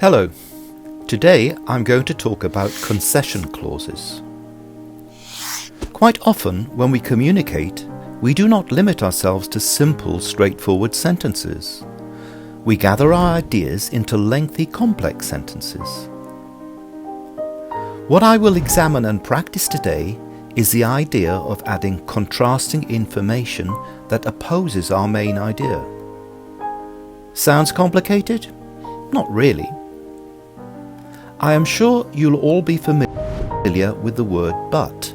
Hello. Today I'm going to talk about concession clauses. Quite often when we communicate, we do not limit ourselves to simple, straightforward sentences. We gather our ideas into lengthy, complex sentences. What I will examine and practice today is the idea of adding contrasting information that opposes our main idea. Sounds complicated? Not really. I am sure you'll all be familiar with the word but,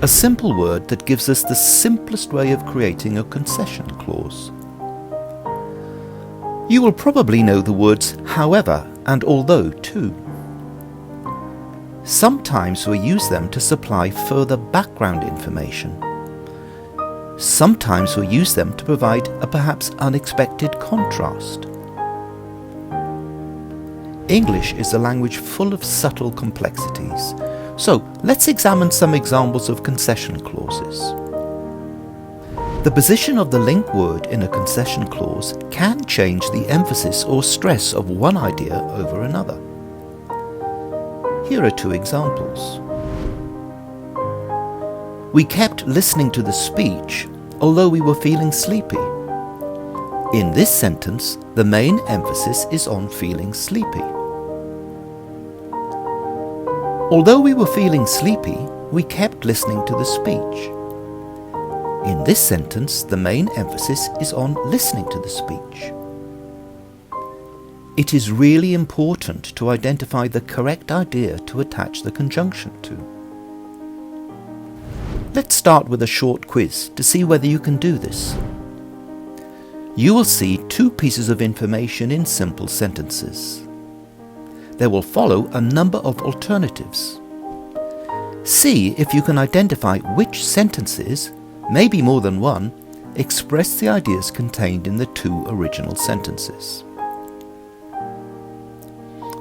a simple word that gives us the simplest way of creating a concession clause. You will probably know the words however and although too. Sometimes we use them to supply further background information. Sometimes we use them to provide a perhaps unexpected contrast. English is a language full of subtle complexities, so let's examine some examples of concession clauses. The position of the link word in a concession clause can change the emphasis or stress of one idea over another. Here are two examples. We kept listening to the speech, although we were feeling sleepy. In this sentence, the main emphasis is on feeling sleepy. Although we were feeling sleepy, we kept listening to the speech. In this sentence, the main emphasis is on listening to the speech. It is really important to identify the correct idea to attach the conjunction to. Let's start with a short quiz to see whether you can do this. You will see two pieces of information in simple sentences. There will follow a number of alternatives. See if you can identify which sentences, maybe more than one, express the ideas contained in the two original sentences.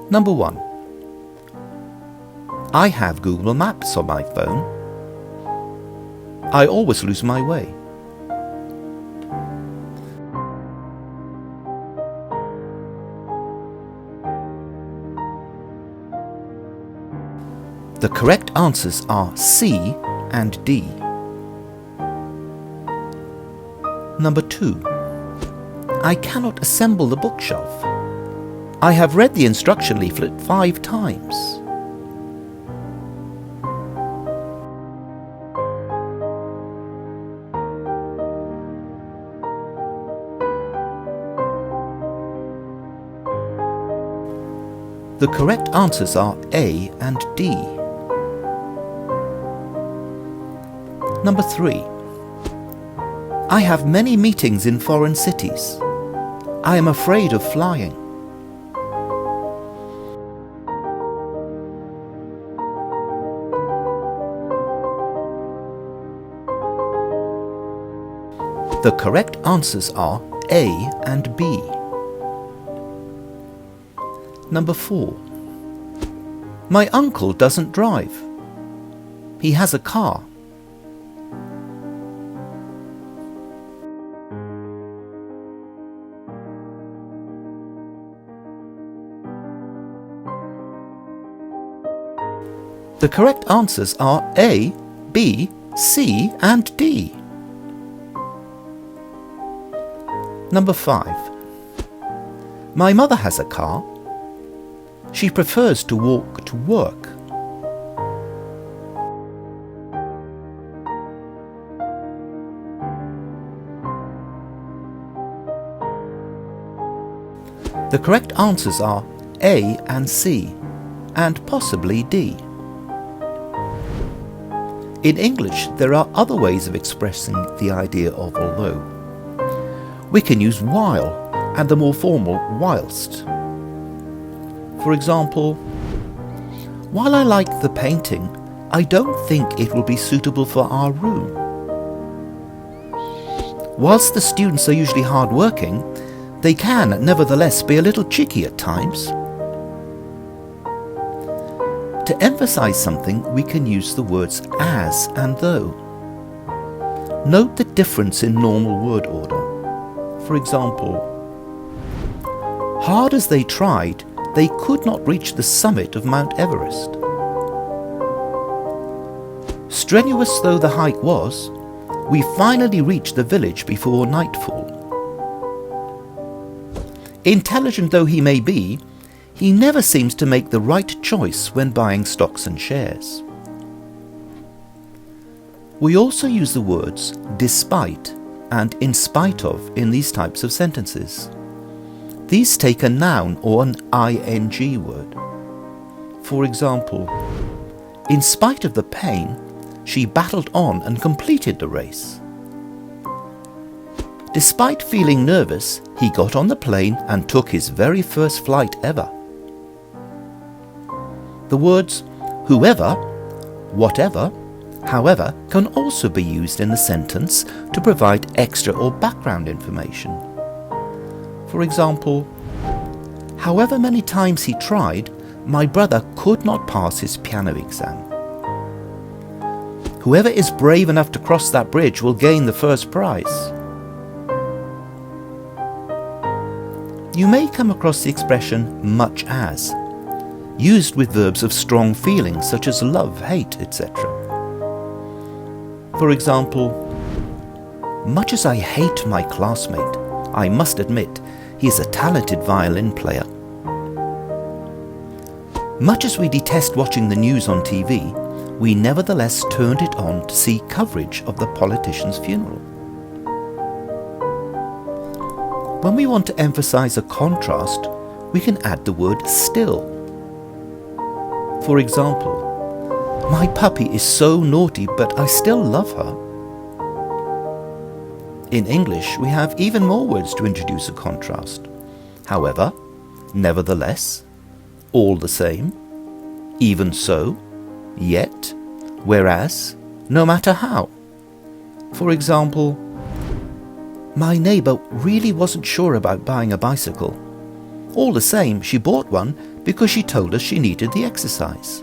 Number 1. I have Google Maps on my phone. I always lose my way. The correct answers are C and D. Number 2. I cannot assemble the bookshelf. I have read the instruction leaflet 5 times. The correct answers are A and D. Number 3. I have many meetings in foreign cities. I am afraid of flying. The correct answers are A and B. Number 4. My uncle doesn't drive. He has a car. The correct answers are A, B, C and D. Number 5. My mother has a car. She prefers to walk to work. The correct answers are A and C, and possibly D. In English, there are other ways of expressing the idea of although. We can use while and the more formal whilst. For example, while I like the painting, I don't think it will be suitable for our room. Whilst the students are usually hard-working, they can nevertheless be a little cheeky at times. To emphasize something, we can use the words as and though. Note the difference in normal word order. For example, hard as they tried, they could not reach the summit of Mount Everest. Strenuous though the hike was, we finally reached the village before nightfall. Intelligent though he may be, he never seems to make the right choice when buying stocks and shares. We also use the words despite and in spite of in these types of sentences. These take a noun or an ing word. For example, in spite of the pain, she battled on and completed the race. Despite feeling nervous, he got on the plane and took his very first flight ever. The words whoever, whatever, however can also be used in a sentence to provide extra or background information. For example, however many times he tried, my brother could not pass his piano exam. Whoever is brave enough to cross that bridge will gain the first prize. You may come across the expression much as, used with verbs of strong feelings such as love, hate, etc. For example, much as I hate my classmate, I must admit he is a talented violin player. Much as we detest watching the news on TV, we nevertheless turned it on to see coverage of the politician's funeral. When we want to emphasize a contrast, we can add the word still. For example, my puppy is so naughty, but I still love her. In English, we have even more words to introduce a contrast. However, nevertheless, all the same, even so, yet, whereas, no matter how. For example, my neighbour really wasn't sure about buying a bicycle. All the same, she bought one because she told us she needed the exercise.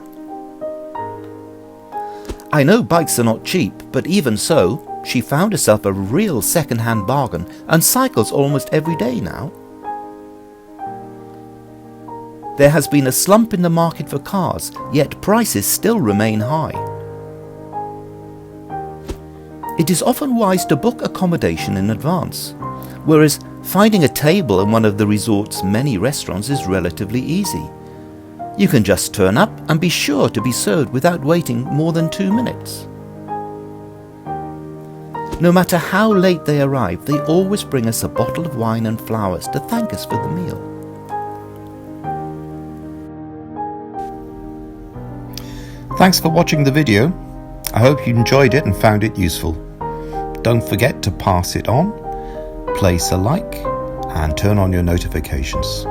I know bikes are not cheap, but even so, she found herself a real second-hand bargain and cycles almost every day now. There has been a slump in the market for cars, yet prices still remain high. It is often wise to book accommodation in advance, whereas finding a table in one of the resort's many restaurants is relatively easy. You can just turn up and be sure to be served without waiting more than 2 minutes. No matter how late they arrive, they always bring us a bottle of wine and flowers to thank us for the meal. Thanks for watching the video. I hope you enjoyed it and found it useful. Don't forget to pass it on, place a like, and turn on your notifications.